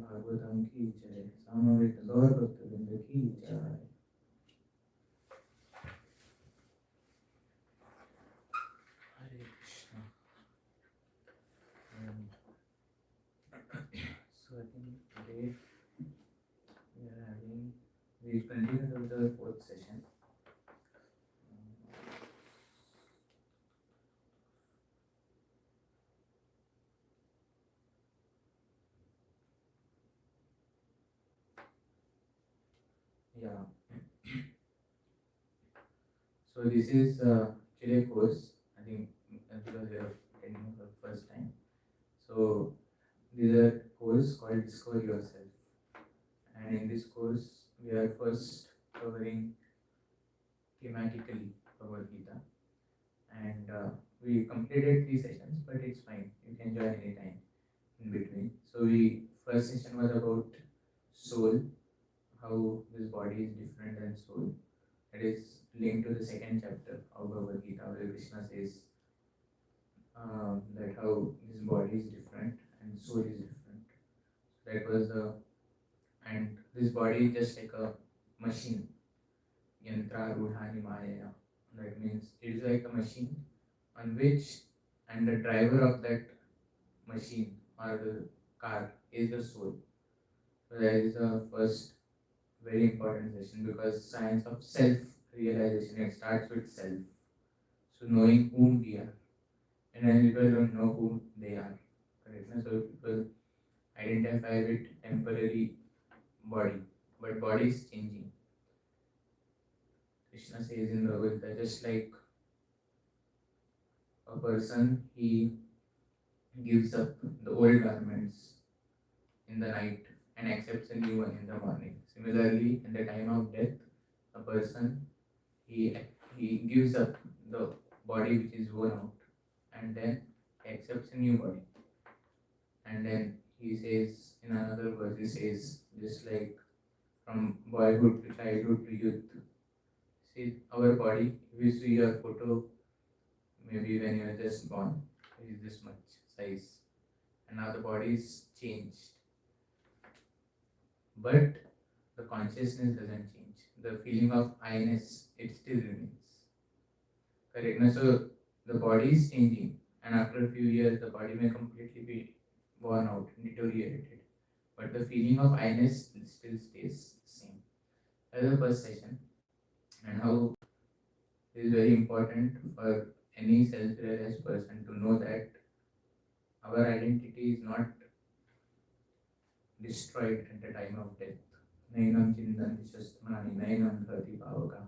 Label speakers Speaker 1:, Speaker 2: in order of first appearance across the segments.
Speaker 1: भागवतम की जय, समवेत गौर भक्तवृंद की जय। Hare Krishna. So I think today we continue with the fourth session. Yeah. So this is today course. I think because we are attending for the first time. So this is a course called Discover Yourself. And in this course, we are first covering thematically Bhagavad Gita. And we completed 3 sessions, but it's fine. You can join anytime in between. So first session was about soul, how this body is different than soul. It is linked to the second chapter of Bhagavad Gita, where Krishna says that how this body is different and soul is different. That was and this body is just like a machine. Yantra Rudhani Maya. That means it is like a machine on which, and the driver of that machine or the car is the soul. So that is the first very important session, because science of self realization, it starts with self. So knowing whom we are, and then people don't know who they are. Correct? So people identify with temporary body, but body is changing. Krishna says in the Bhagavad Gita, just like a person, he gives up the old garments in the night and accepts a new one in the morning. Similarly, in the time of death, a person, he gives up the body which is worn out, and then accepts a new body. And then he says in another verse, he says, just like from boyhood to childhood to youth. See, our body, if you see your photo, maybe when you are just born, it is this much size, and now the body is changed. But the consciousness doesn't change. The feeling of I-ness, it still remains. Correct? Now, so the body is changing, and after a few years, the body may completely be worn out, deteriorated. But the feeling of I-ness still stays the same. That is the first session, and how it is very important for any self-realized person to know that our identity is not destroyed at the time of death. Nainam chindanti shastmani, nainam dhati pavaka,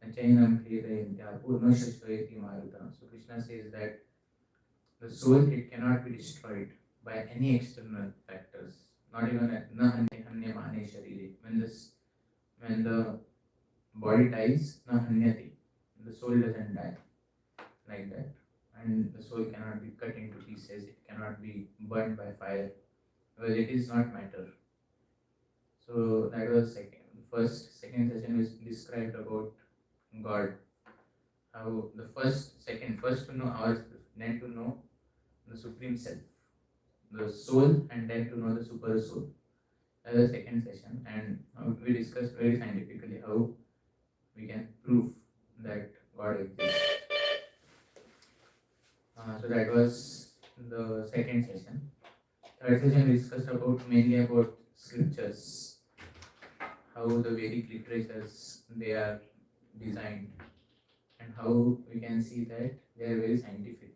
Speaker 1: nachainam kridayantya, purno shashvayati maruta. So Krishna says that the soul, it cannot be destroyed by any external factors, not even hanya mane sharire. When the body dies, na hanyati, the soul doesn't die like that, and the soul cannot be cut into pieces. It cannot be burned by fire, because it is not matter. So that was second. Second session is described about God. How the first to know ourselves, then to know the supreme self, the soul, and then to know the super soul. That was the second session, and we discussed very scientifically how we can prove that God exists. So that was the second session. Third session we discussed mainly about scriptures, how the Vedic literatures, they are designed, and how we can see that they are very scientific.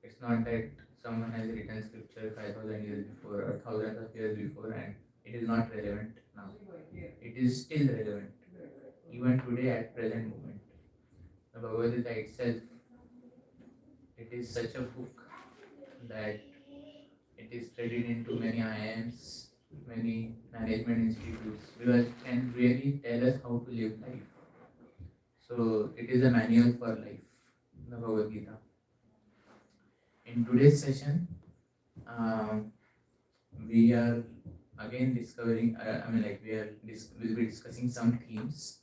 Speaker 1: It's not that someone has written scripture 5,000 years before or thousands of years before and it is not relevant now. It is still relevant even today at present moment. The Bhagavad Gita itself, it is such a book that it is studied into many IIMs, many management institutes, because it can really tell us how to live life. So it is a manual for life, the Bhagavad Gita. In today's session, we are again discovering, we'll be discussing some themes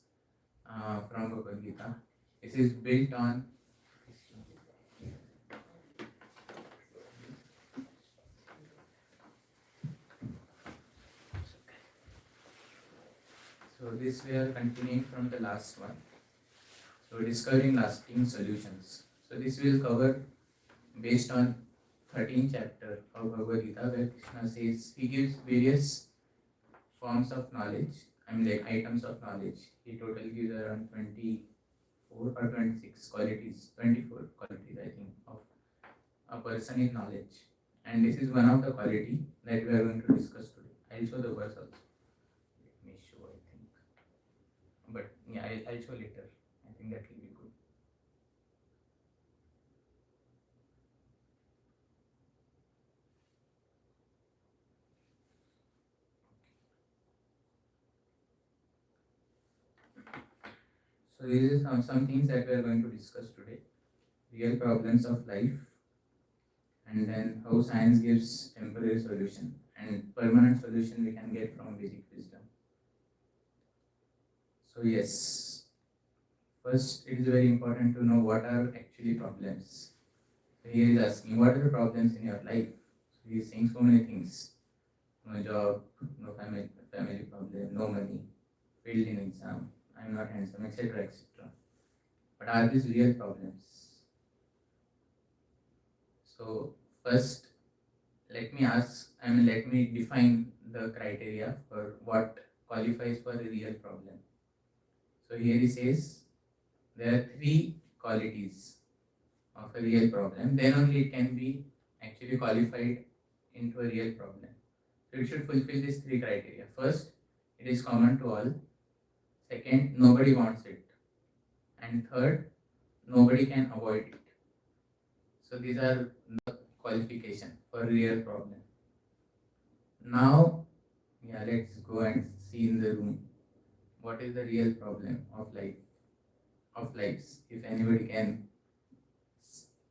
Speaker 1: from Bhagavad Gita. This is built on So this we are continuing from the last one. So discovering lasting solutions. So this will cover based on 13th chapter of Bhagavad Gita, where Krishna says he gives various forms of knowledge. I mean, like items of knowledge. He totally gives around 24 or 26 qualities, 24 qualities, I think, of a person in knowledge. And this is one of the quality that we are going to discuss today. I'll show the verse also. Let me show, I think. But yeah, I'll show later. I think that will be good. So these are some things that we are going to discuss today. Real problems of life, and then how science gives temporary solution and permanent solution we can get from Vedic wisdom. So yes, first it is very important to know what are actually problems. So he is asking what are the problems in your life. So he is saying so many things. No job, no family problem, no money, failed in exam, I am not handsome, etc. etc. But are these real problems? So first let me define the criteria for what qualifies for a real problem. So here he says there are three qualities of a real problem, then only it can be actually qualified into a real problem. So it should fulfill these three criteria. First, it is common to all. Second, nobody wants it. And third, nobody can avoid it. So these are the qualification for a real problem. Now, yeah, let's go and see in the room what is the real problem of life, of lives. If anybody can,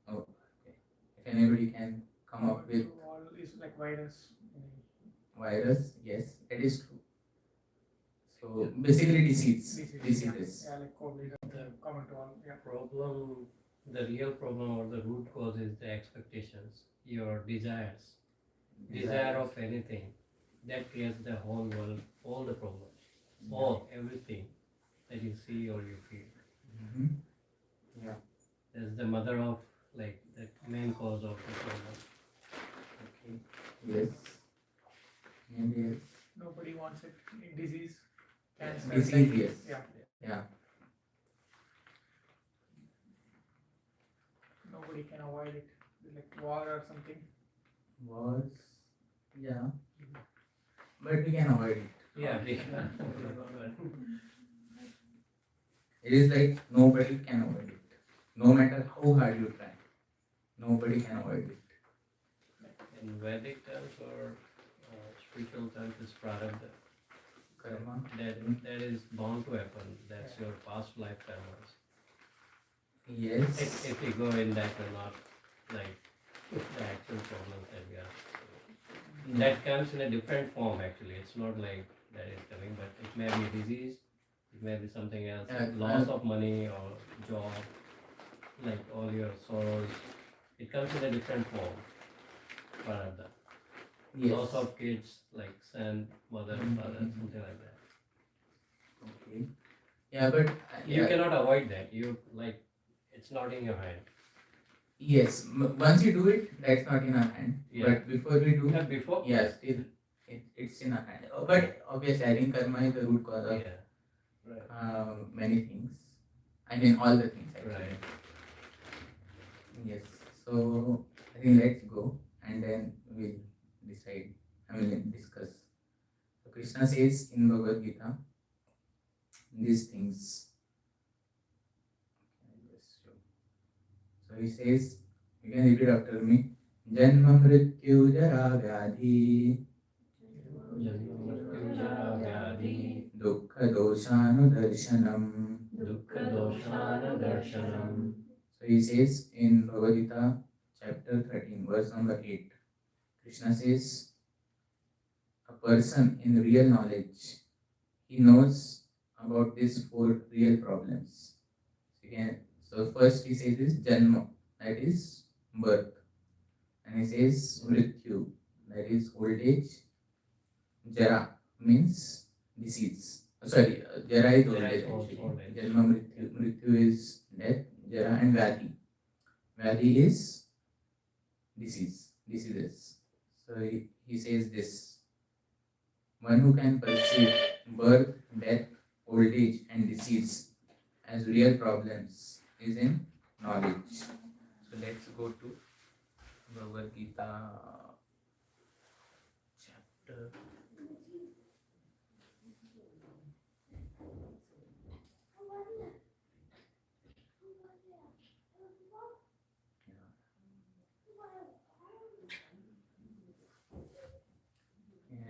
Speaker 1: oh, okay. If anybody can come up with
Speaker 2: all is like virus.
Speaker 1: virus, yes, it is true. So basically diseases.
Speaker 2: Yeah, like COVID, the common to all. Yeah.
Speaker 3: Problem, the real problem or the root cause is the expectations, your desires. Desire of anything that creates the whole world, all the problems, all everything that you see or you feel.
Speaker 1: Mm-hmm. Yeah.
Speaker 3: That's the mother of like the main cause of the problem.
Speaker 1: Okay. Yes. And yes.
Speaker 2: Nobody wants it. Disease, cancer.
Speaker 1: Disease, yes.
Speaker 2: Yeah.
Speaker 1: Yeah.
Speaker 2: Nobody can avoid it. Like war or something.
Speaker 1: Wars. Yeah. But we can avoid it.
Speaker 3: Yeah,
Speaker 1: It is like nobody can avoid it. No matter how hard you try, nobody can avoid it.
Speaker 3: in Vedic terms or spiritual terms is prarabdha.
Speaker 1: Karma.
Speaker 3: That is bound to happen. That's your past life karmas.
Speaker 1: Yes.
Speaker 3: If you go in that or not, like the actual problems that we are. That comes in a different form actually. It's not like that is coming, but it may be disease, it may be something else, loss of money or job, like all your sorrows. It comes in a different form. Prarabdha.
Speaker 1: Yes.
Speaker 3: Loss of kids, like son, mother, father, something like that.
Speaker 1: Okay. Yeah, but
Speaker 3: You cannot avoid that. You like it's not in your hand.
Speaker 1: yes, once you do it, that's not in our hand.
Speaker 3: Yeah.
Speaker 1: But before we do,
Speaker 3: Before.
Speaker 1: yeah, still it's in our hand. But obviously, I think karma is the root cause of many things. I mean, all the things actually.
Speaker 3: Right.
Speaker 1: Yes. So I think let's go and then we'll decide. Discuss. So Krishna says in Bhagavad Gita these things. So he says, you can repeat after me. Janma mrityu jara vyadhi dukkha doshanu darshanam. So he says in Bhagavad Gita chapter 13 verse number 8, Krishna says a person in real knowledge, he knows about these four real problems. So first he says is janma, that is birth. And he says mrityu, that is old age. Jara means disease. Sorry, Jara is old
Speaker 3: Jara
Speaker 1: age
Speaker 3: is old
Speaker 1: actually.
Speaker 3: age.
Speaker 1: Janma Mrityu is death, Jara and Vyadhi. Vyadhi is diseases. So he says this: one who can perceive birth, death, old age, and disease as real problems is in knowledge. So let's go to Bhagavad Gita chapter.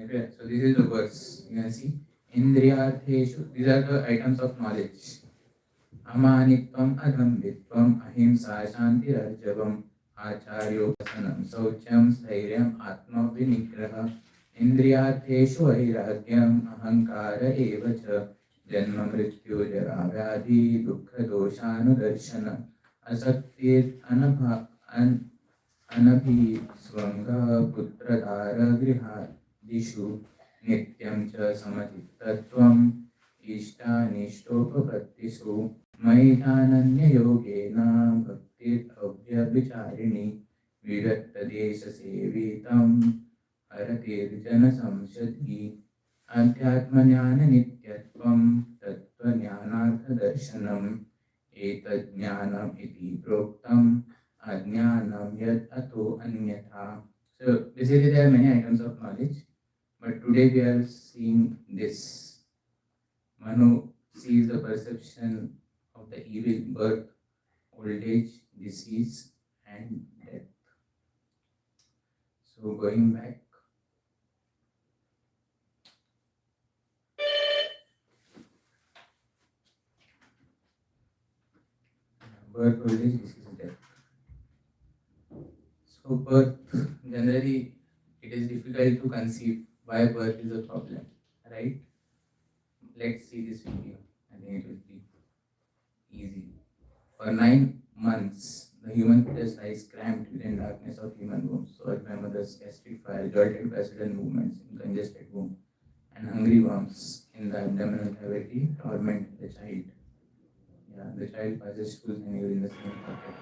Speaker 1: Okay, so this is the verse. You can see Indriyartheshu. These are the items of knowledge. Amanitvam adambitvam ahimsa shantirarjavam acharyopasanam saucham stairyam atma vinigraha indriyartheshu vairagyam ahankara eva cha janma mrityu jara vyadhi dukkha doshanudarshana asaktir anabhisvanga putradhara grihadishu nityam cha samachittatvam इष्टानिष्टोपपत्तिषु मयि चानन्ययोगेन भक्तिरव्यभिचारिणि विरक्तदेशसेवितं हरतिर्जनसंसदि अध्यात्मज्ञाननित्यत्वं तत्त्वज्ञानार्थदर्शनम् एतज्ज्ञानम् इति प्रोक्तम् अज्ञानं यत् अतो अन्यथा. So basically there are many items of knowledge, but today we are seeing this. Manu sees the perception of the evil birth, old age, disease, and death. So going back, birth, old age, disease, death. So birth, generally, it is difficult to conceive why birth is a problem, right? Let's see this video. I think it will be easy. For 9 months, the human fetus lies cramped within darkness of human womb, soiled by mother's gastric fire, jolted by sudden movements in congested womb, and hungry worms in the abdominal cavity torment the child. Yeah, the child passes schools and in the same pocket.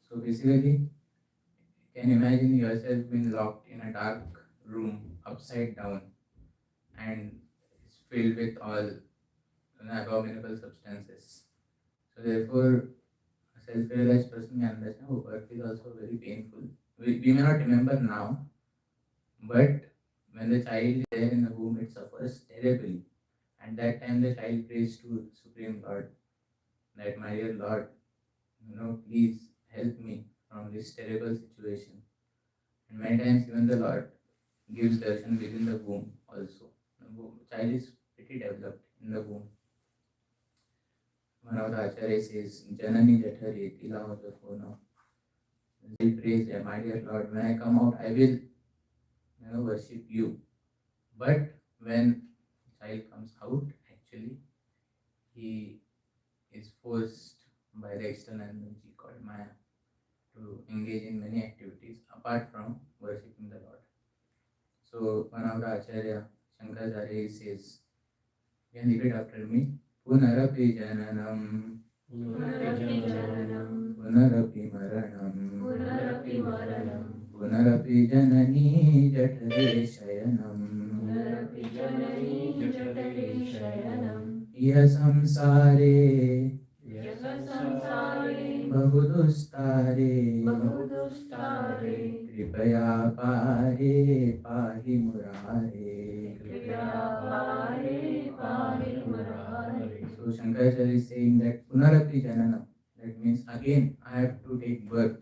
Speaker 1: So basically, can imagine yourself being locked in a dark room upside down and it's filled with all abominable substances. So therefore, a self-realized person can understand, oh, birth is also very painful. We may not remember now, but when the child is there in the womb, it suffers terribly. At that time, the child prays to Supreme Lord, that my dear Lord, please help me from this terrible situation. And many times even the Lord gives darshan within the womb also. Child is pretty developed in the womb. One of the Acharya says, Janani Jathare Tilavata. He prays, my dear Lord, when I come out, I will worship you. But when child comes out, actually, he is forced by the external energy called Maya to engage in many activities apart from worshipping the Lord. So one of the Acharya, Shankaracharya, says, you can repeat after me, Punarapi Jananam, Punarapi Maranam, Punarapi Janani Jatare Shayanam, Iha Samsare Bahudustare Kripaya Pare Pahi Murare. So Shankaracharya is saying that Punarapi Jananam, that means again I have to take birth.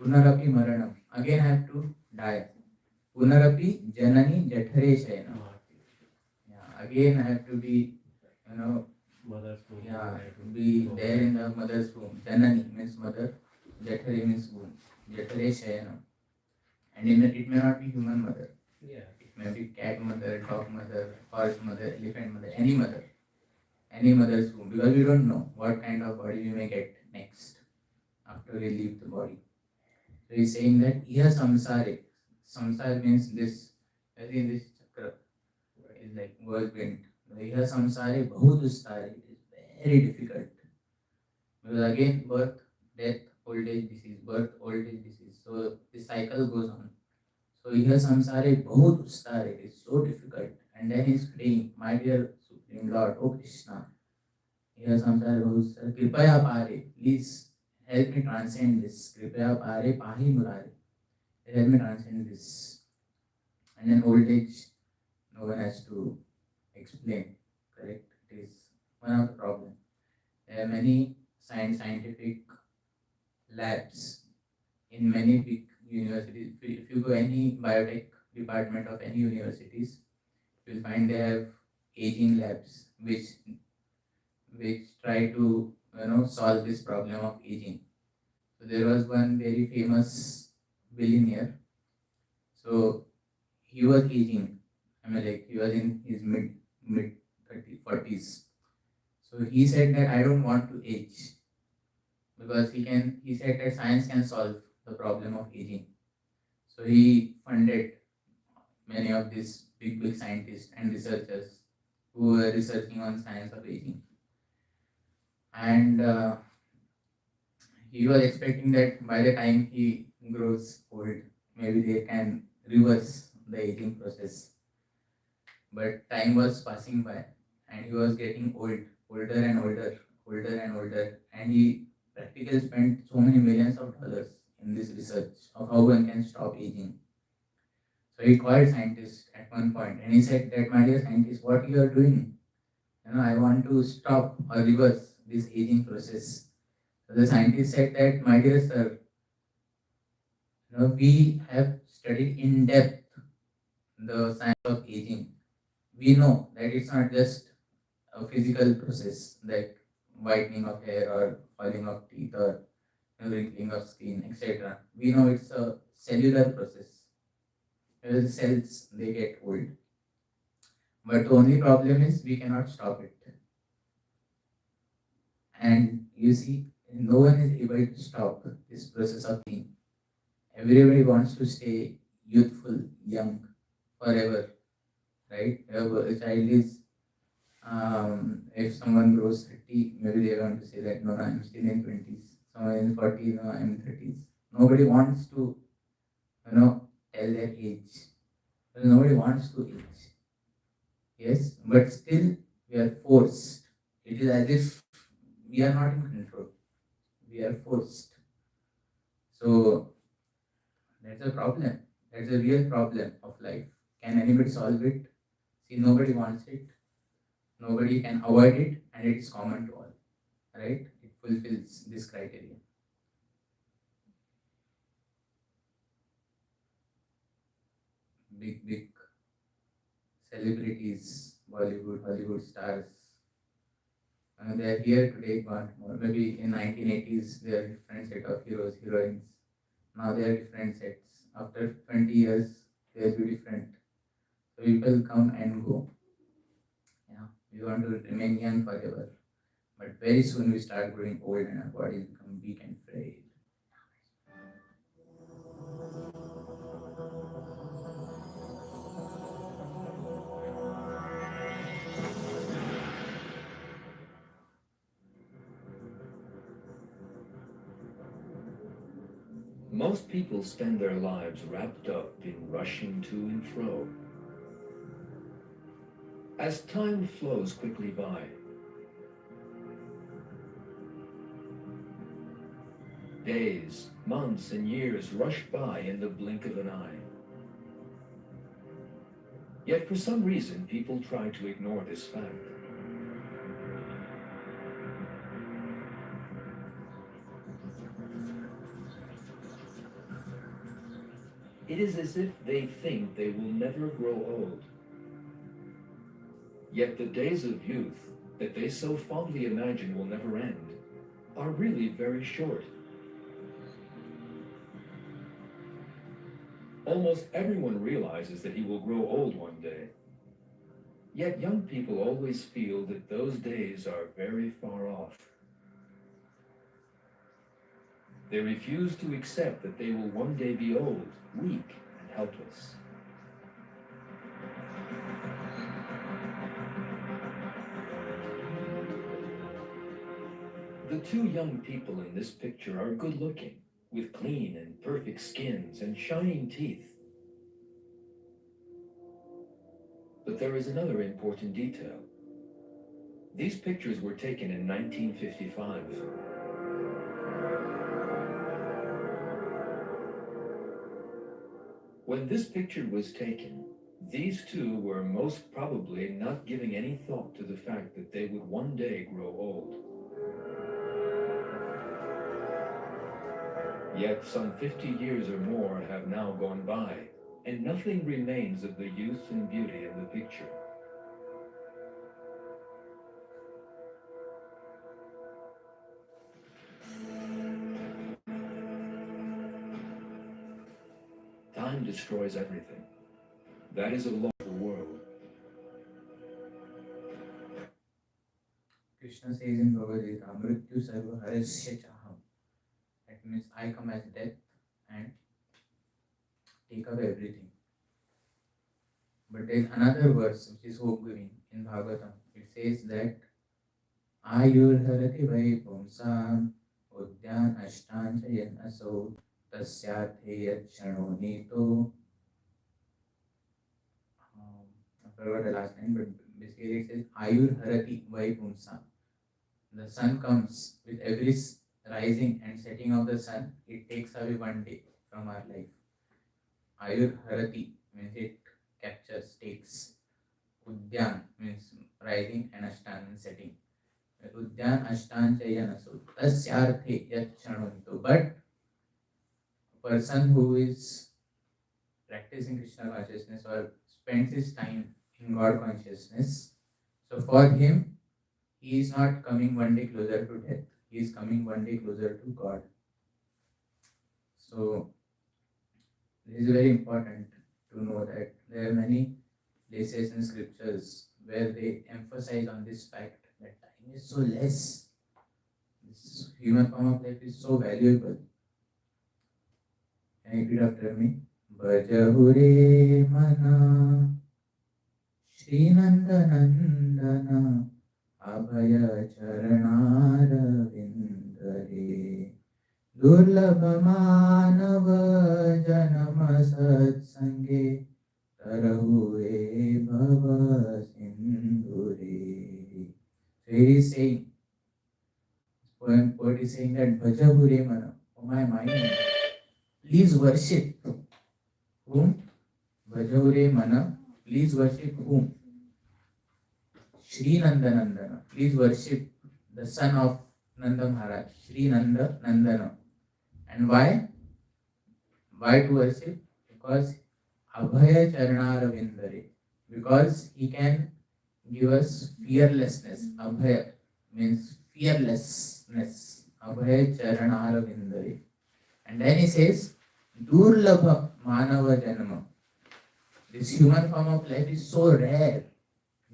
Speaker 1: Punarapi Maranam, again I have to die. Punarapi Janani Jathare Shayanam. Yeah, again I have to be,
Speaker 3: Mother's womb.
Speaker 1: be there in the mother's womb. Janani means mother, Jathare means womb. Jathare Shayanam. And it may not be human mother.
Speaker 3: Yeah.
Speaker 1: It may be cat mother, dog mother, horse mother, elephant mother, any mother. Any mother's womb. Because we don't know what kind of body we may get next after we leave the body. So he's saying that Iha Samsare. Samsara means this, as in this chakra is like whirlwind. Iha Samsare Bahudustare. It is very difficult. Because again, birth, death, old age, disease, birth, old age, disease. So the cycle goes on. So Iha Samsare Bahudustare. It is so difficult. And then he's praying, my dear Supreme Lord, O Krishna, Iha Samsare Bahudustare, Kripaya Pare. Please help me transcend this. Kripaya Pare Pahi Murare. Help me transcend this. And then old age, no one has to explain, correct? It is one of the problems. There are many scientific labs in many big universities. If you go any biotech department of any universities, you will find they have aging labs which try to solve this problem of aging. So there was one very famous billionaire. So he was aging. He was in his mid 40s. So he said that I don't want to age because he said that science can solve the problem of aging. So he funded many of these big scientists and researchers who were researching on science of aging. And he was expecting that by the time he grows old, maybe they can reverse the aging process. But time was passing by and he was getting older and older, and he practically spent so many millions of dollars in this research of how one can stop aging. So he called scientists at one point and he said that, my dear scientists, what you are doing? I want to stop or reverse this aging process. So the scientist said that, my dear sir, we have studied in depth the science of aging. We know that it's not just a physical process like whitening of hair or falling of teeth or wrinkling of skin, etc. We know it's a cellular process. The cells, they get old. But the only problem is we cannot stop it. And you see, no one is able to stop this process of aging. Everybody wants to stay youthful, young, forever, right? A child is, if someone grows 30, maybe they want to say that, no, I'm still in 20s. Someone in 40, no, I'm in 30s. Nobody wants to, tell their age. Nobody wants to age. Yes, but still we are forced. It is as if we are not in control. We are forced. So that's a problem. That's a real problem of life. Can anybody solve it? See, nobody wants it. Nobody can avoid it, and it is common to all. Right? It fulfills this criteria. Big celebrities, Bollywood, Hollywood stars, they are here today, gone tomorrow. Maybe in 1980s they are different set of heroes, heroines. Now they are different sets. After 20 years, they will be different. So people come and go. Yeah, we want to remain young forever. But very soon we start growing old and our bodies become weak and frail.
Speaker 4: Most people spend their lives wrapped up in rushing to and fro. As time flows quickly by, days, months, and years rush by in the blink of an eye. Yet for some reason, people try to ignore this fact. It is as if they think they will never grow old. Yet the days of youth that they so fondly imagine will never end are really very short. Almost everyone realizes that he will grow old one day. Yet young people always feel that those days are very far off. They refuse to accept that they will one day be old, weak, and helpless. The two young people in this picture are good looking, with clean and perfect skins and shining teeth. But there is another important detail. These pictures were taken in 1955. When this picture was taken, these two were most probably not giving any thought to the fact that they would one day grow old. Yet some 50 years or more have now gone by, and nothing remains of the youth and beauty in the picture. Time destroys everything. That is a law of the world.
Speaker 1: Krishna says in Bhagavad Gita, Mrityu sarva harasya chaham. That means I come as death and take away everything. But there is another verse which is hope giving in Bhagavatam. It says that Ayur harati vai pumsam udyan ashtancha yan aso tasyathe yachano nito. I forgot the last line, but basically it says Ayur harati vai pumsam. The sun comes with every rising and setting of the sun, it takes away one day from our life. Ayur harati means it captures, takes. Udyan means rising and ashtan means setting. Udyan ashtan chayanasu tasyarthe yachanonito. But a person who is practicing Krishna consciousness or spends his time in God consciousness, so for him, he is not coming one day closer to death. He is coming one day closer to God. So, this is very important to know that there are many places in scriptures where they emphasize on this fact that time is so less. This human form of life is so valuable. Can you repeat after me? Bhajahure mana Srinanda Nandana Abhaya Charanara Vindare Durlabha Manava Janama Satsange Tarahure Bhava Sindhure. So he is saying, poet is saying that Bhajahure Mana, oh my mind, please worship whom? Bhajahure Mana, please worship whom? Shri Nandanandana, please worship the son of Nanda Maharaj, Shri Nanda Nandana. And why? Why to worship? Because Abhaya Charanar Vindare. Because he can give us fearlessness. Abhaya means fearlessness. Abhaya Charanar Vindare. And then he says, Durlabha Manava Janama. This human form of life is so rare.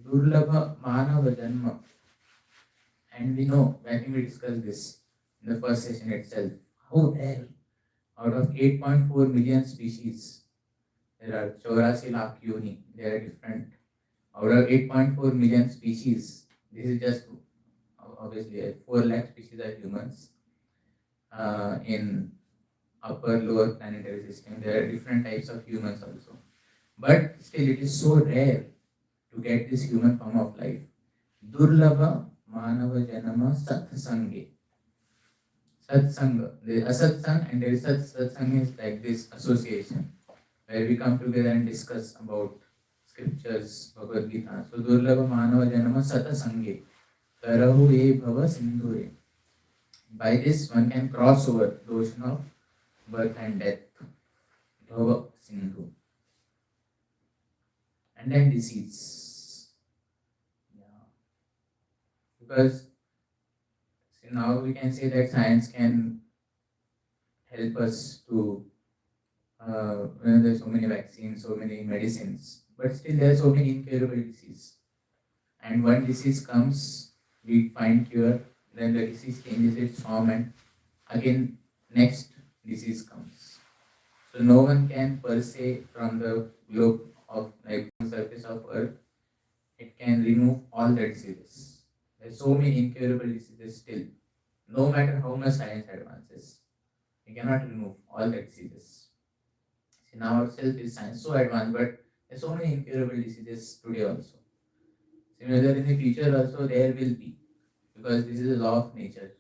Speaker 1: Durlabha Manava Janma. And we know, I think we discussed this in the first session itself, how rare. Out of 8.4 million species, there are 84 lakh yoni. They are different. Out of 8.4 million species, this is just obviously 4 lakh species are humans. In upper, lower planetary system, there are different types of humans also. But still, it is so rare to get this human form of life. Durlabha Manava Janama Satsange. Satsanga. There is asatsang and there is satsang is like this association where we come together and discuss about scriptures, Bhagavad Gita. So Durlabha Manava Janama Satasange. Karahu e Bhava Sindhure. By this one can cross over the ocean of birth and death. Bhava Sindhu. And then disease. Yeah. Because see, now we can say that science can help us to, there's so many vaccines, so many medicines, but still there are so many incurable diseases. And one disease comes, we find cure, then the disease changes its form, and again next disease comes. So no one can per se from the globe of like surface of earth, it can remove all the diseases. There's so many incurable diseases still. No matter how much science advances, we cannot remove all the diseases. See, now itself is science so advanced, but there's so many incurable diseases today also. Similarly, in the future also there will be, because this is a law of nature.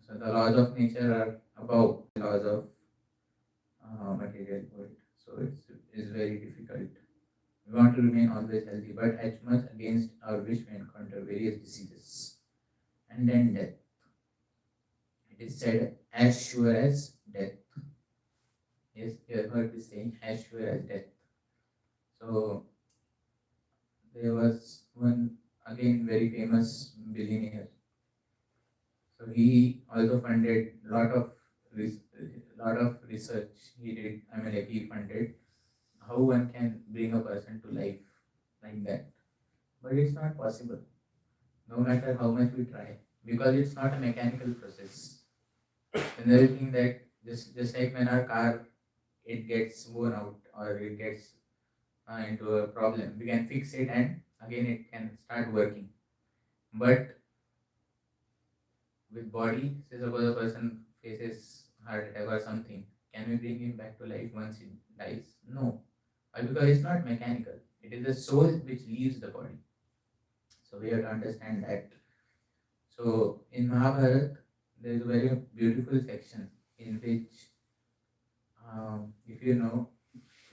Speaker 1: So the laws of nature are above the laws of material world. So it's very difficult. We want to remain always healthy, but as much against our wish we encounter various diseases. And then death. It is said, as sure as death. Yes, you have heard this saying, as sure as death. So there was one again very famous billionaire. So he also funded lot of research. He did. I mean, like he funded how one can bring a person to life like that. But it's not possible, no matter how much we try, because it's not a mechanical process. Another thing that just like when our car, it gets worn out or it gets into a problem, we can fix it and again it can start working. But with body, say suppose a person faces heart attack or something, can we bring him back to life once he dies? No. Why? Because it's not mechanical. It is the soul which leaves the body. So we have to understand that. So in Mahabharata, there is a very beautiful section in which, if you know,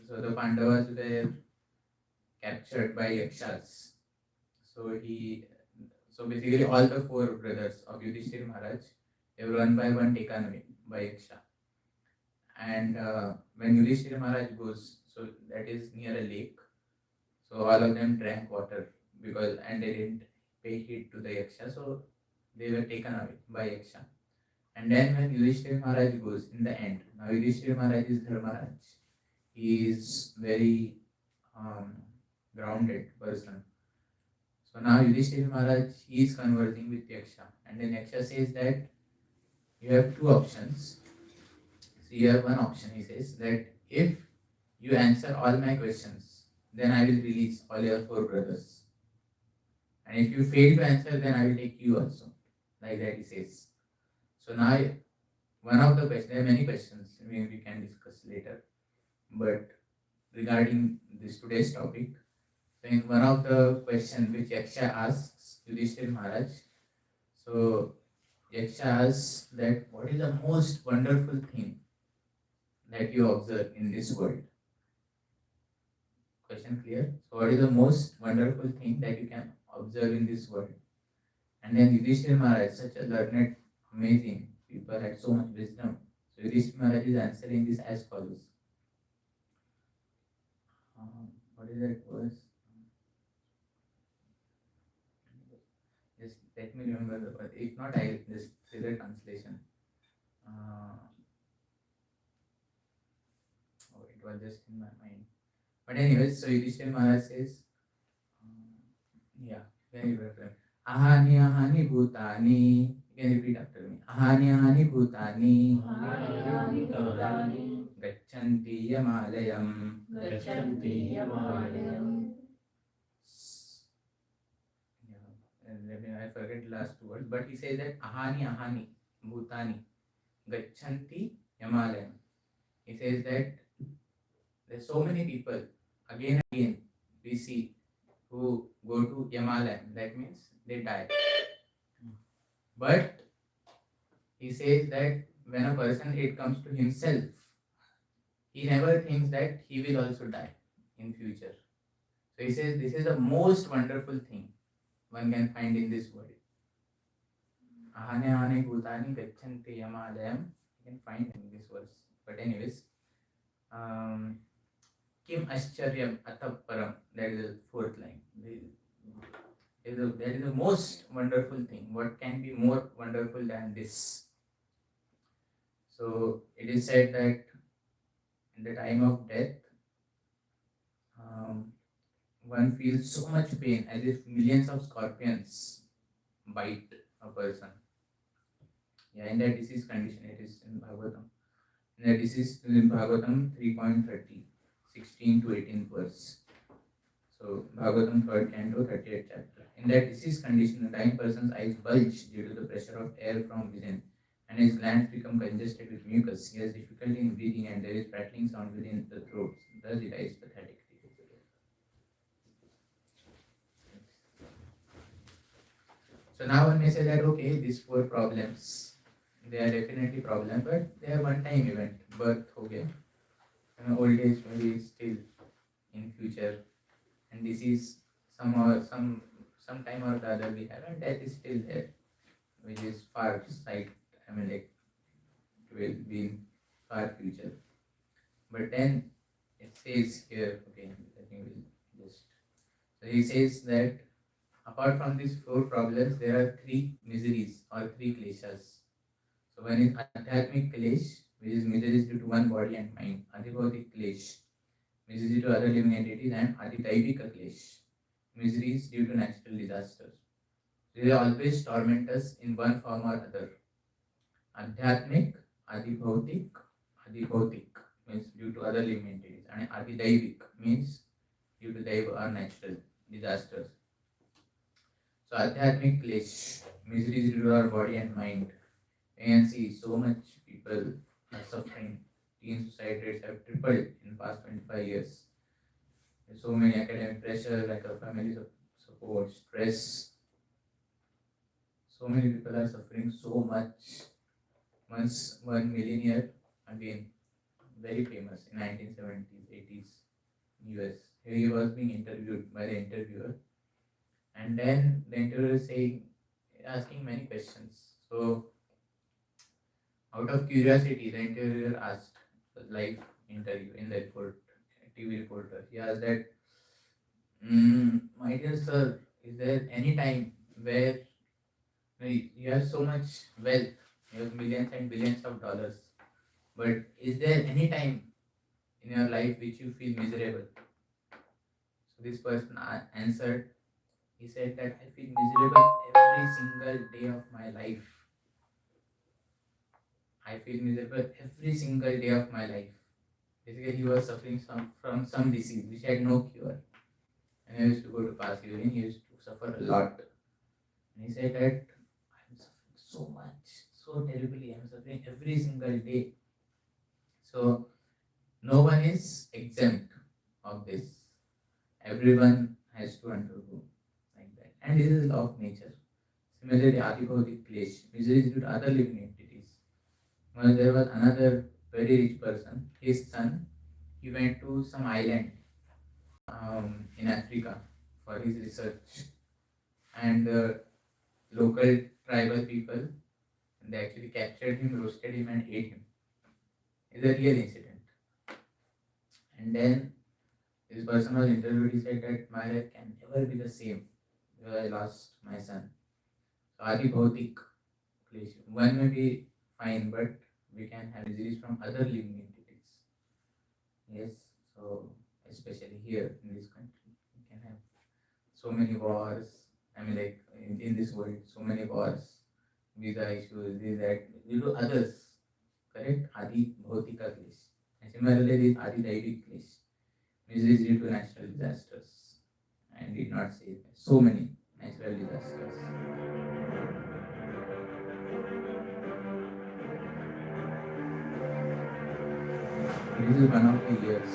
Speaker 1: so the Pandavas were captured by Yakshas. So basically all the 4 brothers of Yudhishthira Maharaj, they were one by one taken away by Yaksha. And when Yudhishthira Maharaj goes, so that is near a lake, so all of them drank water and they didn't pay heed to the Yaksha, so they were taken away by Yaksha. And then when Yudhishthira Maharaj goes in the end, now Yudhishthira Maharaj is Dharmaraj. He is very grounded person. So now Yudhishthira Maharaj, he is conversing with Yaksha, and then Yaksha says that you have 2 options. So you have one option, he says, that if you answer all my questions, then I will release all your 4 brothers. And if you fail to answer, then I will take you also. Like that he says. So now, one of the questions, there are many questions, maybe we can discuss later. But regarding this today's topic, so in one of the questions which Yaksha asks Yudhishthira Maharaj, so Yaksha asks that what is the most wonderful thing that you observe in this world? Question clear? So what is the most wonderful thing that you can observe in this world? And then Yudhishthira Maharaj, such a learned, amazing people, had so much wisdom. So Yudhishthira Maharaj is answering this as follows. What is that verse? Just let me remember the verse. If not, I'll just say the translation. It was just in my mind. But anyways, so Yudhishthira Maharaj says, yeah, very well. Ahani ahani bhutani. You can repeat after me. Ahani ahani bhutani. Gachanti yamalayam. I forget the last two words, but he says that ahani ahani bhutani gachanti yamalayam. He says that there's so many people again and again we see who go to Yamalayam. That means they die. But he says that when a person it comes to himself, he never thinks that he will also die in future. So he says this is the most wonderful thing one can find in this world. Ahane ahane bhutani gachanti yamalayam. You can find in this verse. But anyways, Kim Ascharyam Ataparam. That is the fourth line. That is the most wonderful thing. What can be more wonderful than this? So it is said that in the time of death, one feels so much pain as if millions of scorpions bite a person. Yeah, in that disease condition, it is in Bhagavatam. In that disease in Bhagavatam 3.30. 16 to 18th verse. So Bhagavatam 3rd canto 38th chapter. In that disease condition, the dying person's eyes bulge due to the pressure of air from within, and his glands become congested with mucus. He has difficulty in breathing, and there is rattling sound within the throat. Thus he dies pathetically. So now one may say that okay, these four problems, they are definitely problems, but they are one-time event. Birth, okay. Old age maybe still in future, and this is some time or the other we have, and death is still there, which is far sight. I mean, like it will be in far future. But then it says here, okay, I think we'll just. So he says that apart from these four problems, there are three miseries or three kleshas. So one is adhyatmic klesh, which is miseries due to one body and mind, adhibhautik klesh, miseries due to other living entities, and adhidaivika klesh, miseries due to natural disasters. They always torment us in one form or other. Adhyatmic, adhibhautik means due to other living entities, and adhidaivik means due to daiva or natural disasters. So adhyatmic klesh, miseries due to our body and mind. You can see so much people are suffering. Teen suicide rates have tripled in the past 25 years. There's so many academic pressure, lack of family support, stress. So many people are suffering so much. Once one millionaire, again, very famous in 1970s, 80s, US. He was being interviewed by the interviewer, and then the interviewer is asking many questions. So out of curiosity, the interviewer asked the live interview in the report, TV reporter. He asked that, my dear sir, is there any time where you have so much wealth, you have millions and billions of dollars, but is there any time in your life which you feel miserable? So this person answered, he said that I feel miserable every single day of my life. I feel miserable every single day of my life. Basically, he was suffering from some disease which had no cure. And he used to go to pass urine, he used to suffer a lot. And he said that I'm suffering so much, so terribly, I'm suffering every single day. So, no one is exempt of this. Everyone has to undergo like that. And this is the law of nature. Similarly, adhibhautik klesh, miseries due to other living entities. Well, there was another very rich person, his son, he went to some island in Africa for his research, and local tribal people. They actually captured him, roasted him, and ate him. It's a real incident. And then this person was interviewed. He said that my life can never be the same because I lost my son. So Adi Bhautik क्लेश, one may be fine, but we can have disease from other living entities. Yes, so especially here in this country, we can have so many wars. I mean, like in this world, so many wars, visa issues, this, that, due to others, correct? Adi Bhautika क्लेश. And similarly, this Adi Daivik क्लेश, which is due to natural disasters. And did not say so many natural disasters. This is one of the years.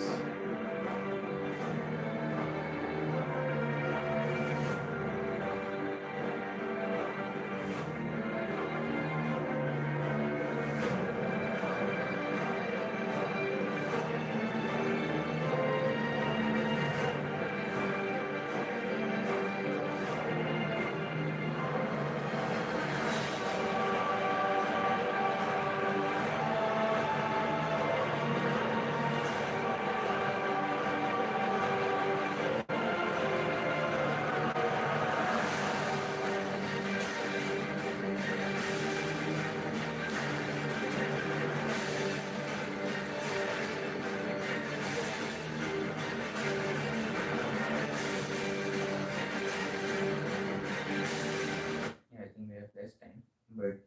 Speaker 1: Yeah, I think we have less time, but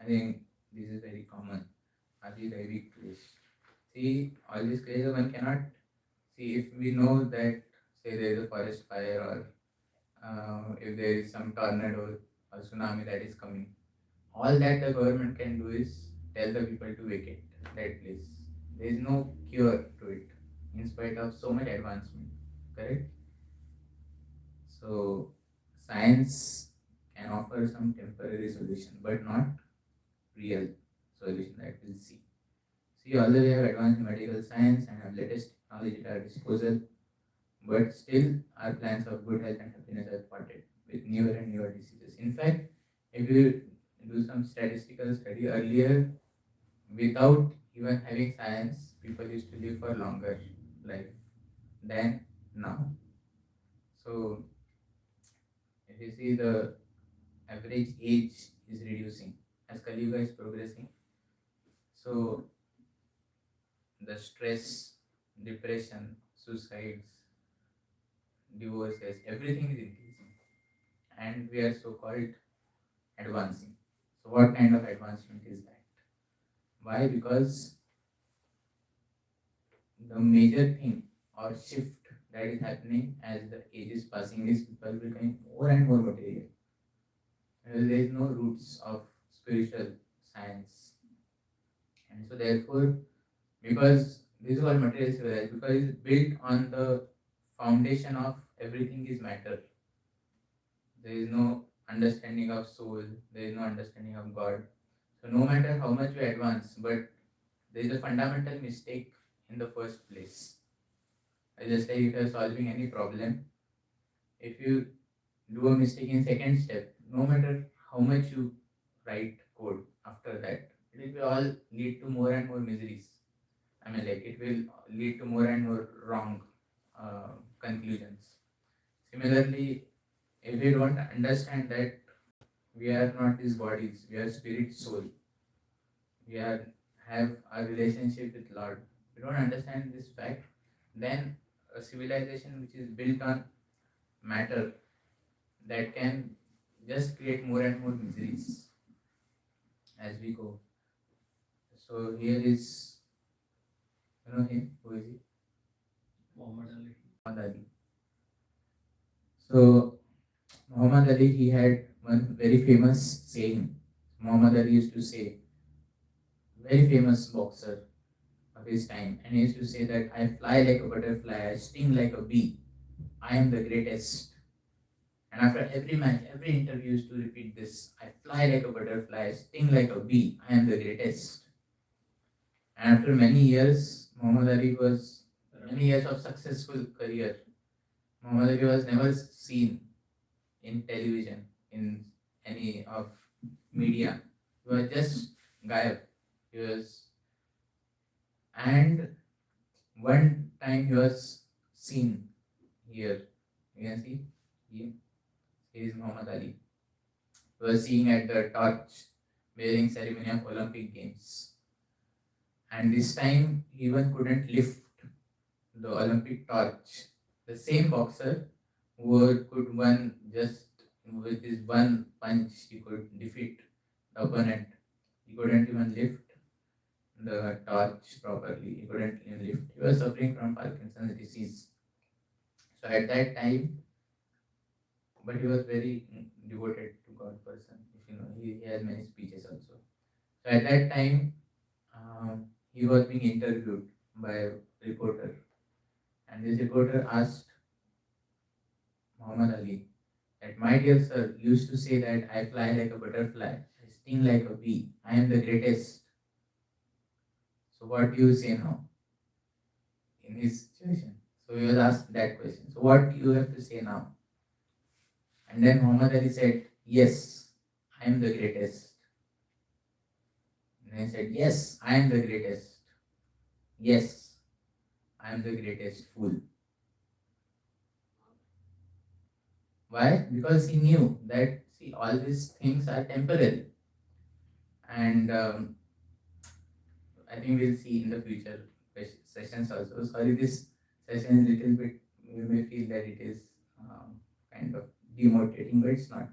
Speaker 1: I think this is very common. Adi Daivik craze. See, all these crazes one cannot see if we know that, say, there is a forest fire or if there is some tornado or tsunami that is coming. All that the government can do is tell the people to vacate that place. There is no cure to it, in spite of so much advancement. Correct? So, science can offer some temporary solution, but not real solution that we'll see. See, although we have advanced medical science and have latest technology at our disposal, but still our plans of good health and happiness are thwarted with newer and newer diseases. In fact, if you do some statistical study earlier, without even having science, people used to live for longer life than now. So, if you see, the average age is reducing as Kali Yuga is progressing. So the stress, depression, suicides, divorces, everything is increasing, and we are so called advancing. So what kind of advancement is that? Why? Because the major thing or shift that is happening as the age is passing is people becoming more and more material. There is no roots of spiritual science, and so therefore, because this is all material civilized, because it's built on the foundation of everything is matter. There is no understanding of soul, there is no understanding of God. So no matter how much we advance, but there is a fundamental mistake in the first place. I just like if you are solving any problem, if you do a mistake in second step, no matter how much you write code after that, it will all lead to more and more miseries. I mean, like it will lead to more and more wrong conclusions. Similarly, if we don't understand that we are not these bodies, we are spirit, soul, we are have a relationship with Lord. We don't understand this fact, then a civilization which is built on matter, that can just create more and more miseries as we go. So here is, you know him, who is he?
Speaker 3: Muhammad Ali.
Speaker 1: Muhammad Ali. So Muhammad Ali, he had one very famous saying. Muhammad Ali used to say, very famous boxer of his time, and he used to say that I fly like a butterfly, I sting like a bee, I am the greatest. And after every match, every interview used to repeat this, I fly like a butterfly, I sting like a bee, I am the greatest. And after many years, Muhammad Ali was many years of successful career. Muhammad Ali was never seen in television, in any of media. He was just gayab. He was, and one time he was seen here. You can see he is Muhammad Ali. He was seen at the torch bearing ceremony of Olympic Games. And this time he even couldn't lift the Olympic torch. The same boxer who could one just with his one punch he could defeat the opponent. He couldn't even lift the torch properly. He couldn't even lift. He was suffering from Parkinson's disease. So at that time, but he was very devoted to God person. If you know, he has many speeches also. So at that time, he was being interviewed by a reporter, and this reporter asked Muhammad Ali that, "My dear sir, you used to say that I fly like a butterfly, I sting like a bee, I am the greatest. So what do you say now in his situation?" So he was asked that question. So what do you have to say now? And then Muhammad Ali said, "Yes, I am the greatest." And he said, "Yes, I am the greatest. Yes, I am the greatest fool." Why? Because he knew that, see, all these things are temporary. And I think we'll see in the future sessions also. Sorry, this session is a little bit, you may feel that it is kind of demotivating, but it's not.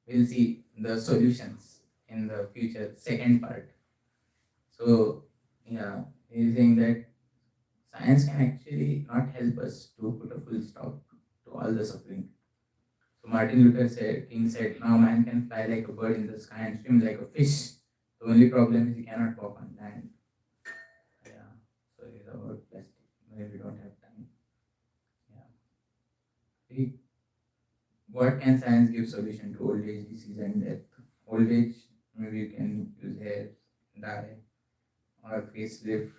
Speaker 1: We'll see the solutions in the future, second part. So, yeah, he's saying that science can actually not help us to put a full stop to all the suffering. So Martin Luther King said, "Now man can fly like a bird in the sky and swim like a fish. The only problem is he cannot walk on land." Yeah, so it's about plastic. Maybe we don't have time. Yeah. See, what can science give solution to old age, disease, and death? Old age, maybe you can use hair, dye, or facelift,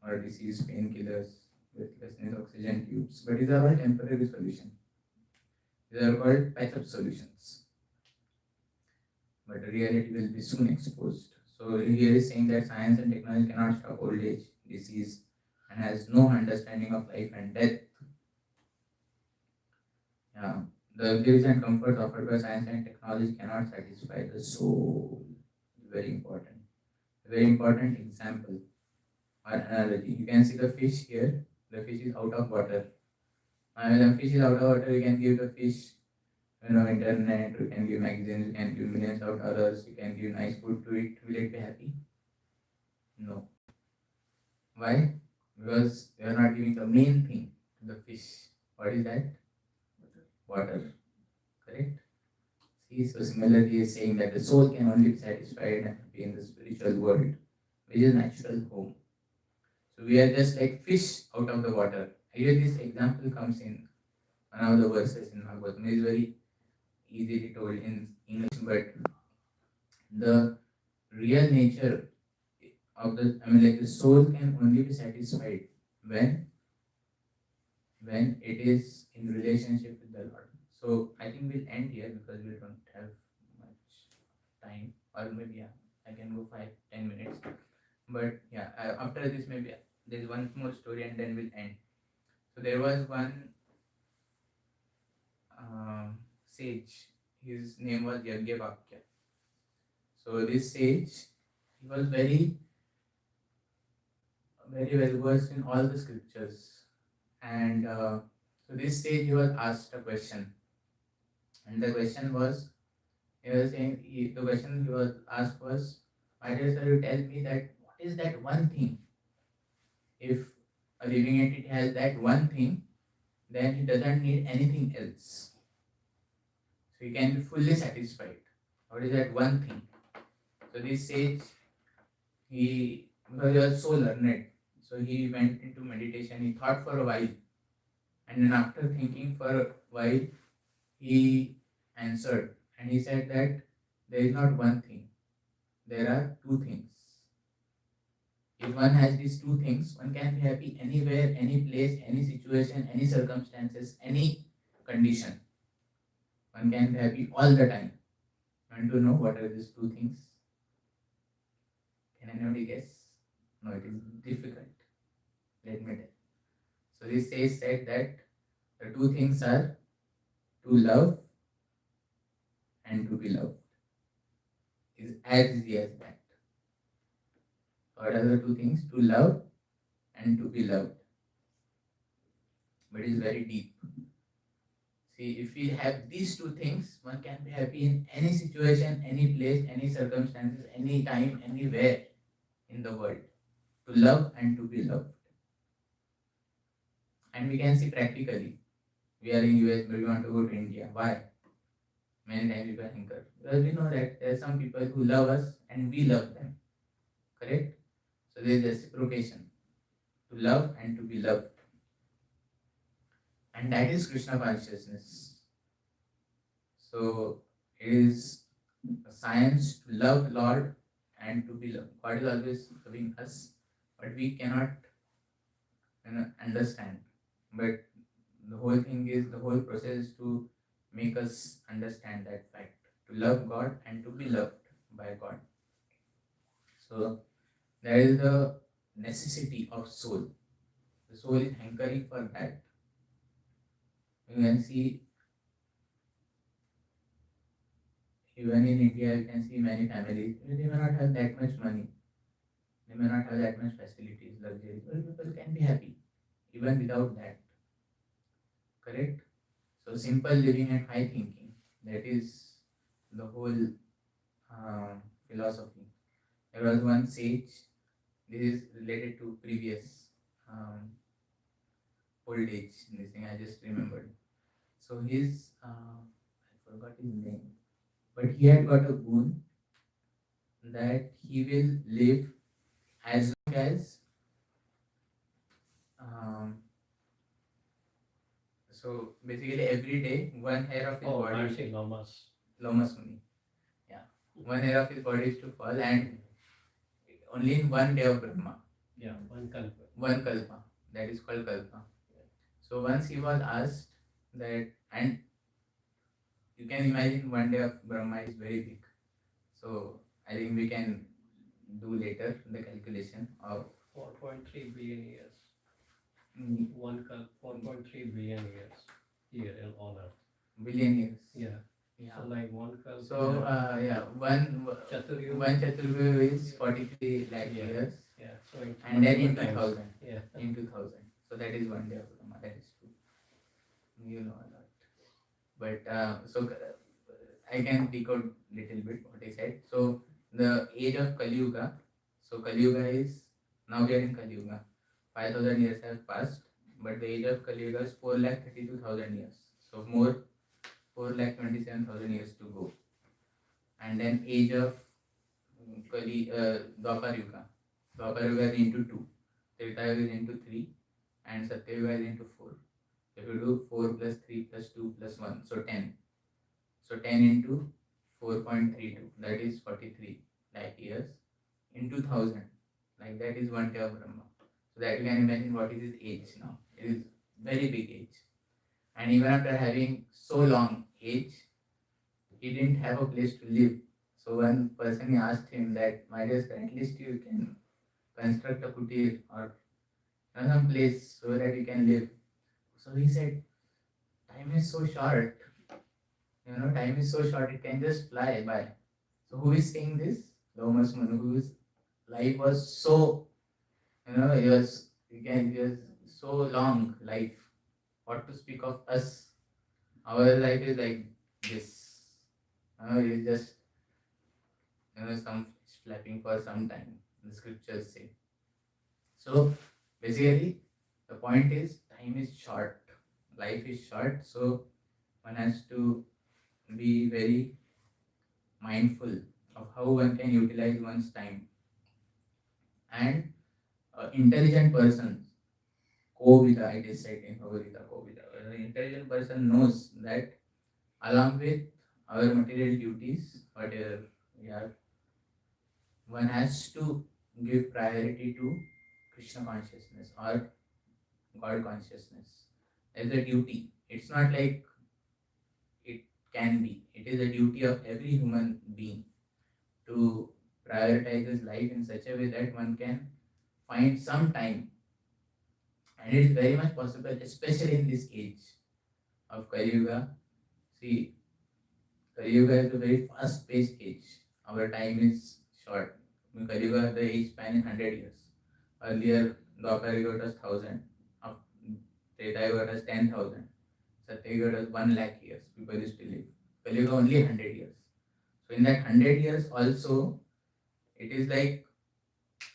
Speaker 1: or disease painkillers, breathlessness, oxygen tubes. But these are all temporary solutions. These are called patch-up solutions. But the reality will be soon exposed. So here is saying that science and technology cannot stop old age, disease, and has no understanding of life and death. Yeah. The luxuries and comforts offered by science and technology cannot satisfy the soul. Very important. A very important example or analogy. You can see the fish here. The fish is out of water. And when the fish is out of water, you can give the fish, internet, you can give magazines, you can give millions of dollars, you can give nice food to it. Will it be happy? No. Why? Because you are not giving the main thing to the fish. What is that? Water. Correct? See, so similarly, he is saying that the soul can only be satisfied and happy in the spiritual world, which is natural home. So we are just like fish out of the water. Here this example comes in one of the verses in Bhagavad Gita. It is very easily told in English, but the real nature of the soul can only be satisfied when it is in relationship with the Lord. So I think we'll end here because we don't have much time, or maybe I can go 5-10 minutes. But after this maybe there's one more story and then we'll end. So there was one sage. His name was Yagyavakya. So this sage, he was very well versed in all the scriptures, and so this sage, he was asked a question, and the question was, the question he was asked was, "My dear sir, you tell me that what is that one thing? If a living entity has that one thing, then he doesn't need anything else. So he can be fully satisfied. What is that one thing?" So this sage, because he was so learned, so he went into meditation. He thought for a while, and then after thinking for a while, he answered, and he said that there is not one thing, there are two things. If one has these two things, one can be happy anywhere, any place, any situation, any circumstances, any condition. One can be happy all the time. Want to know what are these two things? Can anybody guess? No, it is difficult. Let me tell. So this said that the two things are to love and to be loved. Is as easy as that. What are the two things? To love and to be loved. But it is very deep. See, if we have these two things, one can be happy in any situation, any place, any circumstances, any time, anywhere in the world. To love and to be loved. And we can see practically. We are in US, but we want to go to India. Why? Many times people anchor. Because we know that there are some people who love us and we love them. Correct? So there is reciprocation. To love and to be loved. And that is Krishna consciousness. So it is a science to love Lord and to be loved. God is always loving us, but we cannot understand. But the whole thing is, the whole process is to make us understand that fact. To love God and to be loved by God. So that is the necessity of soul. The soul is hankering for that. You can see, even in India, you can see many families, they may not have that much money, they may not have that much facilities, luxury, but people can be happy even without that. Correct? So simple living and high thinking, that is the whole philosophy. There was one sage, this is related to previous old age, this thing I just remembered. So his, I forgot his name, but he had got a boon that he will live as long as, so basically every day one hair of his
Speaker 3: Oh,
Speaker 1: body,
Speaker 3: Maharishi Lamas.
Speaker 1: Lomas Muni, yeah, one hair of his body is to fall, and only in one day of Brahma,
Speaker 3: Yeah, one kalpa.
Speaker 1: one kalpa, that is called kalpa. So once he was asked that, and you can imagine one day of Brahma is very big. So I think we can do later the calculation of
Speaker 3: 4.3 billion years.
Speaker 1: mm,
Speaker 3: 1.3 billion years here on Earth.
Speaker 1: billion years.
Speaker 3: Yeah.
Speaker 1: Yeah.
Speaker 3: So like one kalpa.
Speaker 1: So yeah, one Chaturvyuh is 43 lakh
Speaker 3: Yeah.
Speaker 1: years,
Speaker 3: Yeah. So it's
Speaker 1: and then in
Speaker 3: multiple times.
Speaker 1: 2000,
Speaker 3: Yeah.
Speaker 1: in 2000. So that is one day of Brahma. That is true. You know a lot. But I can decode little bit what I said. So the age of Kali Yuga. So Kali Yuga is, now we are in Kali Yuga. 5,000 years have passed, but the age of Kali Yuga is 4,32,000 years. So more 4,27,000 years to go. And then age of Dwapar Yuga. Dwapar Yuga is into 2. Treta Yuga is into 3. And Satya Yuga is into 4. If you do 4 plus 3 plus 2 plus 1, so 10. So 10 into 4.32, that is 43 lakh years. In 2000, like that is one day of Brahma. So that you can imagine what is his age now. It is very big age. And even after having so long age, he didn't have a place to live. So one person asked him that, my dear sir, at least you can construct a kutir or some place so that you can live. So he said, time is so short. Time is so short, it can just fly by. So who is saying this? Thomas Manu, whose life was so, he was so long life. What to speak of us? Our life is like this. It's just, some flapping for some time. The scriptures say. So basically, the point is, time is short. Life is short. So one has to be very mindful of how one can utilize one's time. And intelligent person, Kovida, it is said in Bhagavad Gita, Kovida. An intelligent person knows that along with our material duties, whatever we have, one has to give priority to Krishna consciousness or God consciousness as a duty. It's not like it can be. It is a duty of every human being to prioritize his life in such a way that one can find some time, and it is very much possible, especially in this age of Kali Yuga. See, Kali Yuga is a very fast-paced age. Our time is short. In Kali Yuga, the age span is 100 years. Earlier, Dwapar Yuga was 1000. Of Treta Yuga was 10,000. Satya Yuga was 1 lakh years. People used to live. Kali Yuga only 100 years. So in that 100 years also, it is like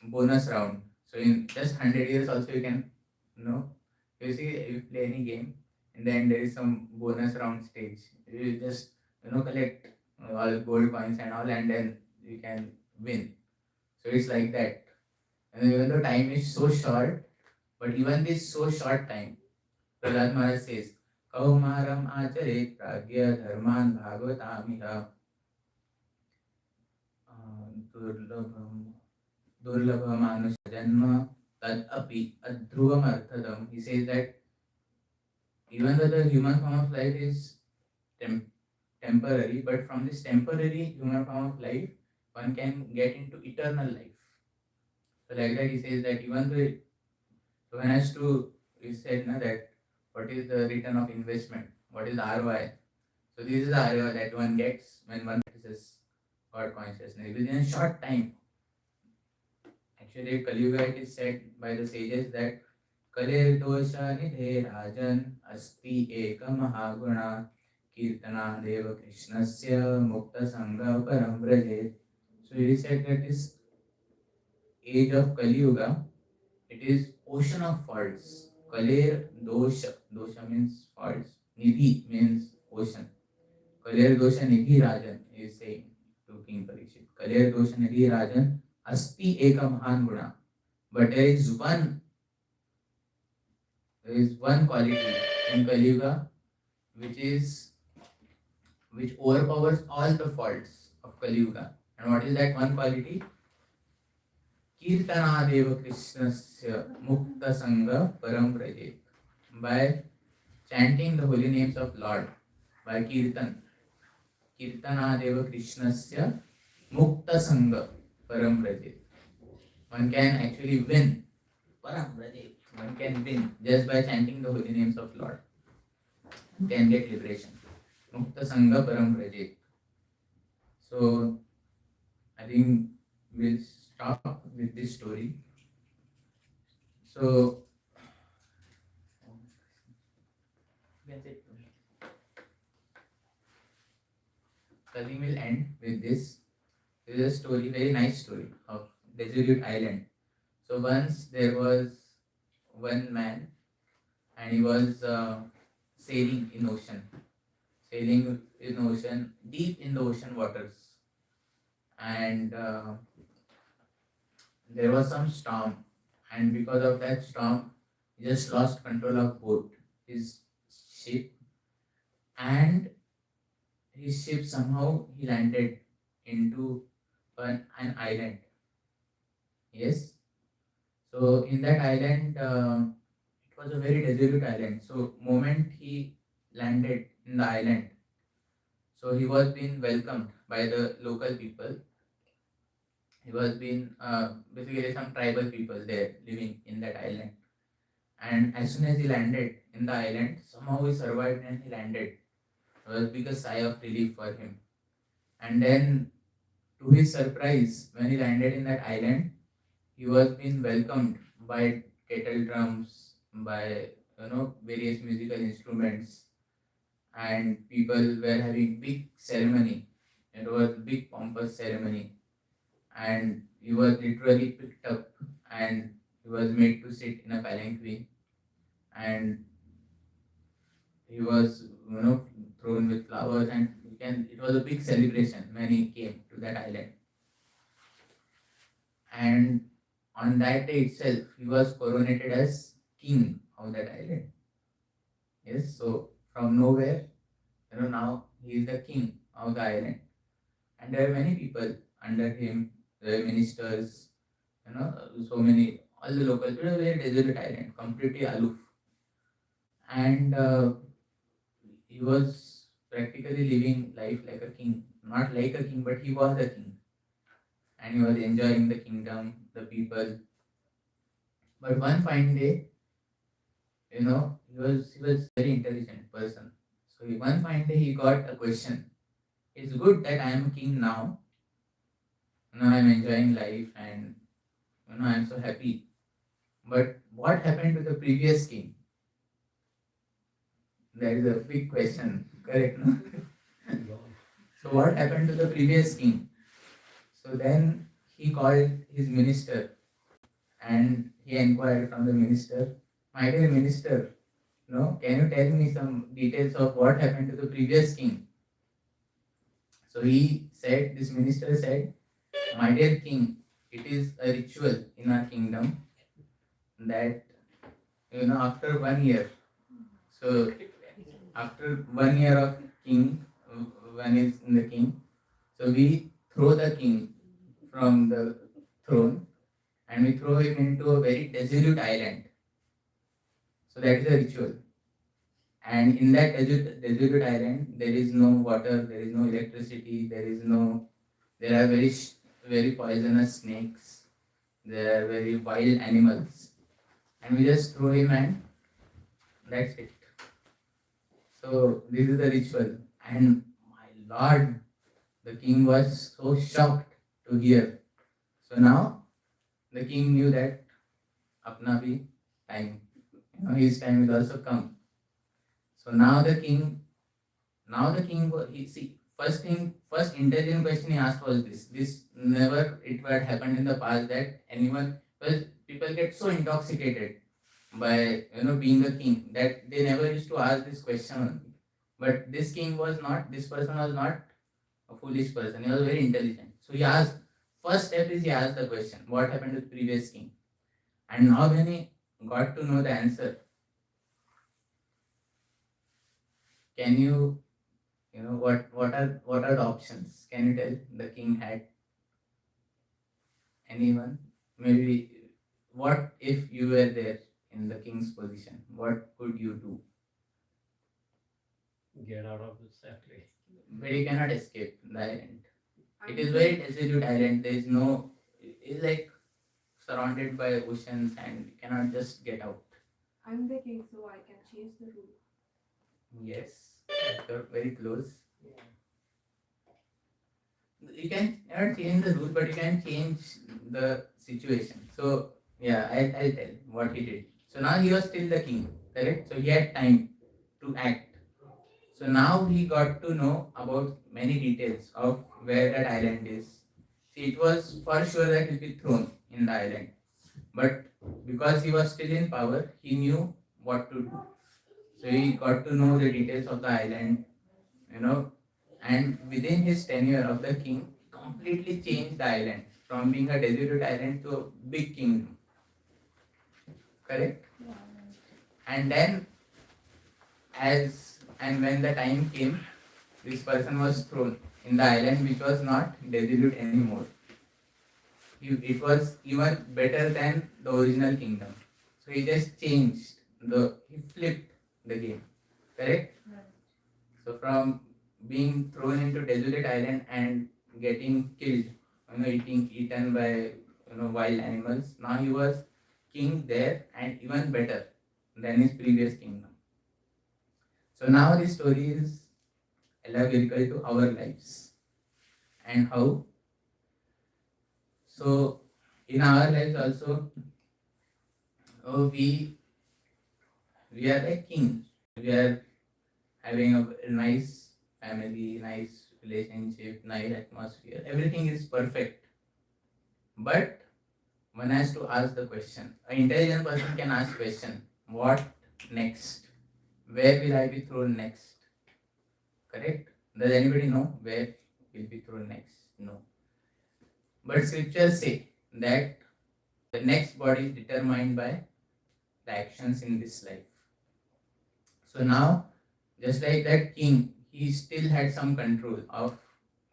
Speaker 1: bonus round. So in just 100 years also you can, you see, if you play any game and then there is some bonus round stage. You just, collect all gold coins and all, and then you can win. So it's like that. And even though time is so short, but even this so short time, Prahlad Maharaj says, Kaumaram achare pragya dharman bhagavatamiha durlabham durlabhamanush janma tad api adhruvam arthadam. He says that even though the human form of life is temporary, but from this temporary human form of life, one can get into eternal life. So like that, he says that even though, so when has to, he said that what is the return of investment? What is the ROI? So this is the ROI that one gets when one practices God consciousness within a short time. Actually, Kali Yuga, it is said by the sages that Kalir dosha nidhe rajan asti eka mahaguna kirtana deva krishnasya mukta sangha param vrajet. So it is said that this age of Kali Yuga, it is ocean of faults. Kalir dosha means faults. Nidhi means ocean. Kalir dosha nidhi rajan is saying to King Parikshit. Kalir dosha nidhi rajan asti eka mahan guna. But there is one quality in Kali Yuga which overpowers all the faults of Kali Yuga. And what is that one quality? Kirtanadeva Krishnasya Mukta Sangha Param Prajet. By chanting the holy names of Lord, by Kirtanadeva Krishnasya Mukta Sangha Param Prajet. One can actually win. Param Prajet. One can win just by chanting the holy names of Lord. One can get liberation. Mukta Sangha Param Prajet. So I think we'll stop with this story. So I think we'll end with this. This is a story, very nice story of desolate island. So once there was one man, and he was sailing in ocean, deep in the ocean waters, and there was some storm, and because of that storm, he just lost control of his ship, and his ship somehow he landed into an island. Yes. So in that island, it was a very desolate island. So moment he landed in the island, so he was being welcomed by the local people. He was being basically some tribal people there living in that island. And as soon as he landed in the island, somehow he survived and he landed. It was a big sigh of relief for him. And then, to his surprise, when he landed in that island, he was being welcomed by kettle drums, by various musical instruments, and people were having big ceremony. It was big pompous ceremony, and he was literally picked up and he was made to sit in a palanquin, and he was thrown with flowers, and it was a big celebration when he came to that island. And on that day itself, he was coronated as king of that island. Yes, so from nowhere, now he is the king of the island. And there are many people under him, there are ministers, so many, all the local people, very desolate island, completely aloof. And he was practically living life like a king. Not like a king, but he was a king. And he was enjoying the kingdom, the people. But one fine day, he was very intelligent person. So one fine day he got a question. It's good that I am king now. I'm enjoying life and I'm so happy. But what happened to the previous king? That is a big question, correct? No?
Speaker 3: Gone.
Speaker 1: So what happened to the previous king? So then he called his minister and he inquired from the minister, my dear minister, can you tell me some details of what happened to the previous king? So this minister said, my dear king, it is a ritual in our kingdom that, after 1 year, so after 1 year of king, one is in the king, so we throw the king from the throne and we throw him into a very desolate island. So that is a ritual. And in that desolate island, there is no water, there is no electricity, there are very poisonous snakes, there are very wild animals. And we just throw him and that's it. So this is the ritual. And my lord, the king was so shocked to hear. So now the king knew that apna bhi time, his time will also come. So he see first intelligent question he asked was this. This never it had happened in the past that anyone, well, people get so intoxicated by being a king that they never used to ask this question only. But this person was not a foolish person. He was very intelligent. So he asked, first step is he asked the question, what happened to the previous king? And now when he got to know the answer, can you, what are the options? Can you tell the king had? Anyone? Maybe, what if you were there in the king's position? What could you do?
Speaker 3: Get out of this safely.
Speaker 1: But you cannot escape the island. It is very desolate island. There is no. It's like surrounded by oceans, and you cannot just get out.
Speaker 5: I'm the king, so I can change the rule.
Speaker 1: Yes, you're very close. You can not change the rule, but you can change the situation. So yeah, I'll tell what he did. So now he was still the king, correct? So he had time to act. So now he got to know about many details of where that island is. See, it was for sure that he'll be thrown in the island. But because he was still in power, he knew what to do. So he got to know the details of the island, and within his tenure of the king, completely changed the island from being a desolate island to a big kingdom. Correct? And then, when the time came, this person was thrown in the island which was not desolate anymore. It was even better than the original kingdom. So he just he flipped the game. Correct?
Speaker 5: Right.
Speaker 1: So from being thrown into desolate island and getting killed, eaten by wild animals, now he was king there and even better than his previous kingdom. So now this story is allegorical to our lives. And how? So in our lives also, we are like kings. We are having a nice family, nice relationship, nice atmosphere. Everything is perfect. But one has to ask the question. An intelligent person can ask question. What next? Where will I be thrown next? Correct? Does anybody know where will be thrown next? No. But scriptures say that the next body is determined by the actions in this life. So now, just like that king, he still had some control of,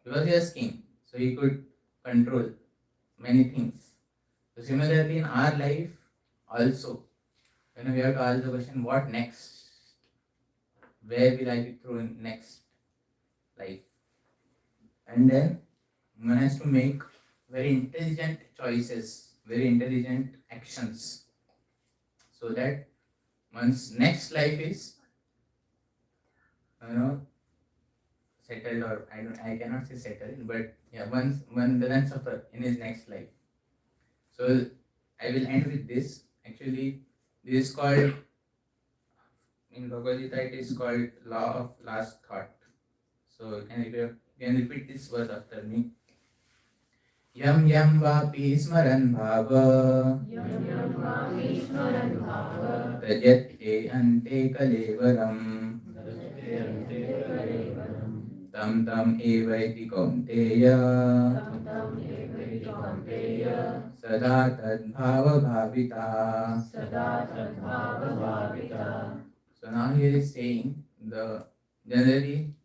Speaker 1: because he was king, so he could control many things. So similarly in our life also, we have to ask the question, what next? Where will I be thrown next? life. And then one has to make very intelligent choices, very intelligent actions, so that one's next life is, you know, settled, or I cannot say settled, but yeah, one doesn't suffer in his next life. So I will end with this. Actually, this is called, in Bhagavad Gita, it is called law of last thought. So you can repeat this verse after me. Yam yam vapi smaran bhava tajyate ante kalevaram tam tam evaiti kaunteya sada tad bhava bhavita. So now here is saying, the generally,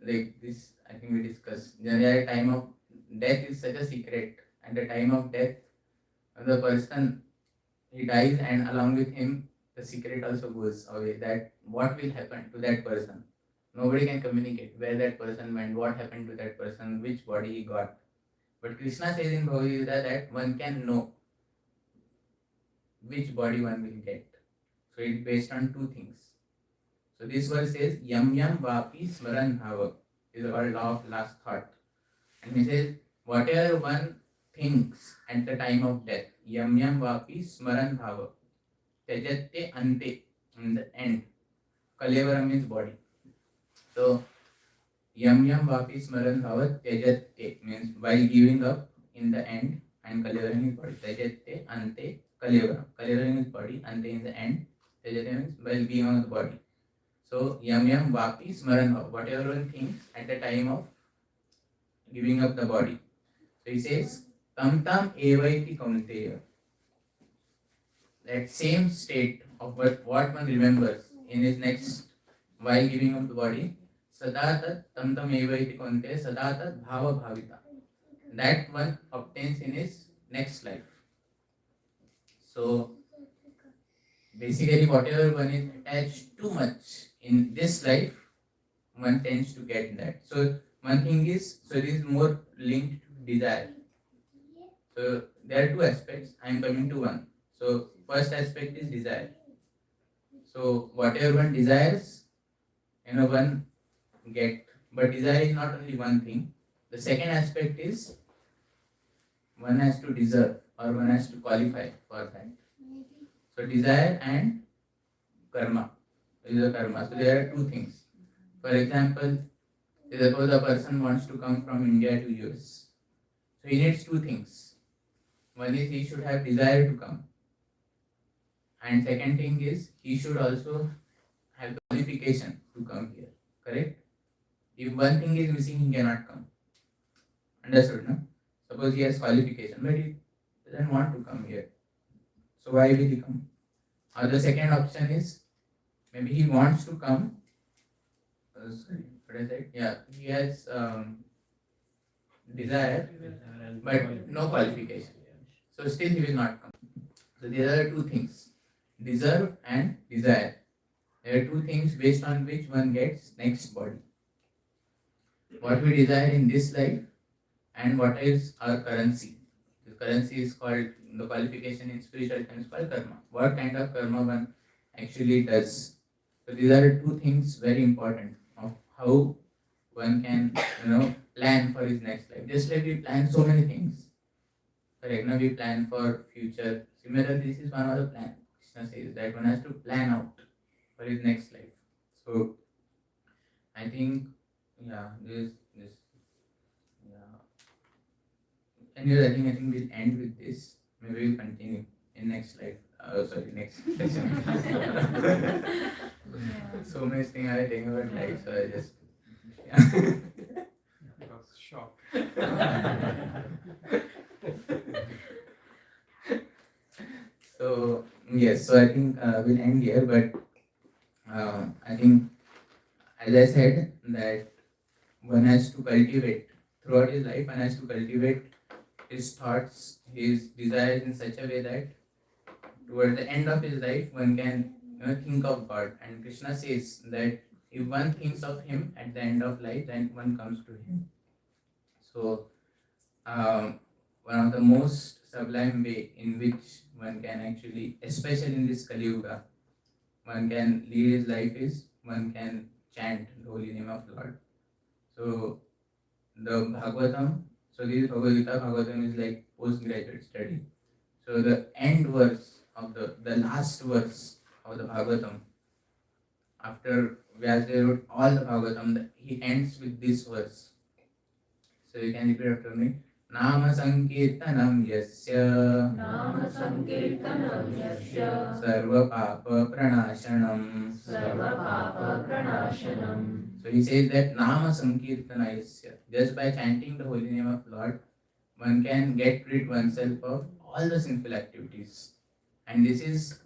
Speaker 1: like this, I think we discussed, generally time of death is such a secret. At the time of death, the person, he dies, and along with him the secret also goes away, that what will happen to that person. Nobody can communicate where that person went, what happened to that person, which body he got. But Krishna says in Bhagavad Gita that one can know which body one will get. So it's based on two things. So this verse says, Yam Yam Vapi Smaran Bhava, is called law of last thought. And he says, whatever one thinks at the time of death, Yam Yam Vapi Smaran Bhava, Tyajatte Ante, in the end. Kalevaram means body. So Yam Yam Vapi Smaran Bhava, Tyajatte means while giving up in the end, and Kalevaram is body. Tyajatte Ante Kalevaram. Kalevaram is body, Ante in the end. Tyajatte means while being on the body. So Yam Yam Vapi Smaran Bhava, whatever one thinks at the time of giving up the body. So he says, Tam Tam Evaiti Kaunteya. That same state of what one remembers in his next, while giving up the body, Sadatat Tam Tam Evaiti Kaunteya Sadatat Bhava Bhavita. That one obtains in his next life. So basically, whatever one is attached too much in this life, one tends to get that. So one thing is, so it is more linked to desire. So there are two aspects. I am coming to one. So first aspect is desire. So whatever one desires, one get. But desire is not only one thing. The second aspect is one has to deserve, or one has to qualify for that. So desire and karma is a karma. So there are two things. For example, suppose a person wants to come from India to US. So he needs two things. One is he should have desire to come. And second thing is he should also have the qualification to come here. Correct? If one thing is missing, he cannot come. Understood, no? Suppose he has qualification, but he doesn't want to come here. So why will he come? Or the second option is, maybe he wants to come. Sorry, what I said? Yeah, he has desire, but no qualification. So still he will not come. So there are two things, deserve and desire. There are two things based on which one gets next body. What we desire in this life, and what is our currency. The currency is called, the qualification in spiritual terms is called karma. What kind of karma one actually does. So these are two things very important of how one can, plan for his next life. Just like we plan so many things. Correct? Now we plan for future. Similarly, this is one of the plan. Krishna says that one has to plan out for his next life. So I think, this. Anyways, I think we'll end with this. Maybe we'll continue in next life. Next session. So many things I think about life, so I just.
Speaker 2: I was shocked.
Speaker 1: So yes, so I think we'll end here. But I think, as I said, that one has to cultivate throughout his life. One has to cultivate his thoughts, his desires in such a way that towards the end of his life, one can think of God. And Krishna says that if one thinks of him at the end of life, then one comes to him. So one of the most sublime way in which one can actually, especially in this Kali Yuga, one can lead his life is one can chant the holy name of Lord. So the Bhagavatam, so this Bhagavad Gita, Bhagavatam is like postgraduate study. So the end verse of the last verse of the Bhagavatam, after Vyasdev wrote all the Bhagavatam, he ends with this verse. So you can repeat after me. Nama Sankirtanam Yasya
Speaker 6: नाम संकीर्तनं यस्य
Speaker 1: Sarva Papa Pranashanam.
Speaker 6: सर्वपापप्रणाशनम्.
Speaker 1: So he says that Nama Sankirtana Yasya. Just by chanting the holy name of Lord, one can get rid oneself of all the sinful activities. And this is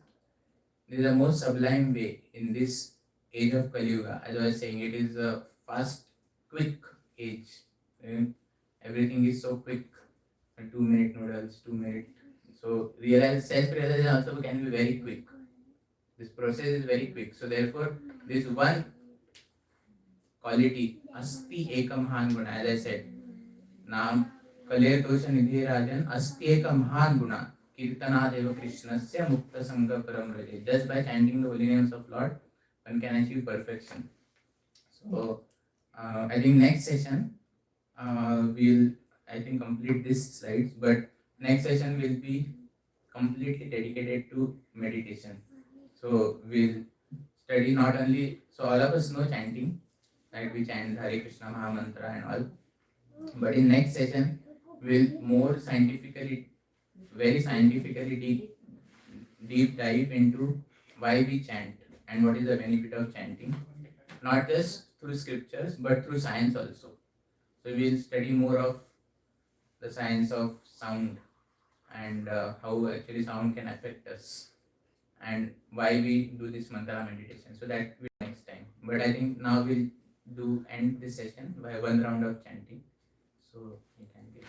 Speaker 1: the most sublime way in this age of Kali Yuga. As I was saying, it is a fast, quick age. Everything is so quick. 2-minute noodles, 2 minute. So self-realization also can be very quick. This process is very quick. So therefore, this one quality, Asti Ekam Mahan Guna, as I said, Naam Kalir Dosha Nidhi Rajan, Asti Ekam Mahan Guna, Kirtana Deva Krishnasya Mukta Sangha Param Raje. Just by chanting the holy names of Lord, one can achieve perfection. So I think next session we'll complete this slides, but next session will be completely dedicated to meditation. So we'll study not only, so all of us know chanting, like we chant Hare Krishna Maha Mantra and all, but in next session we'll more scientifically, very scientifically deep dive into why we chant and what is the benefit of chanting, not just through scriptures but through science also. So we'll study more of the science of sound and how actually sound can affect us and why we do this mantra meditation. So that will next time. But I think now we'll end this session by one round of chanting. So you can get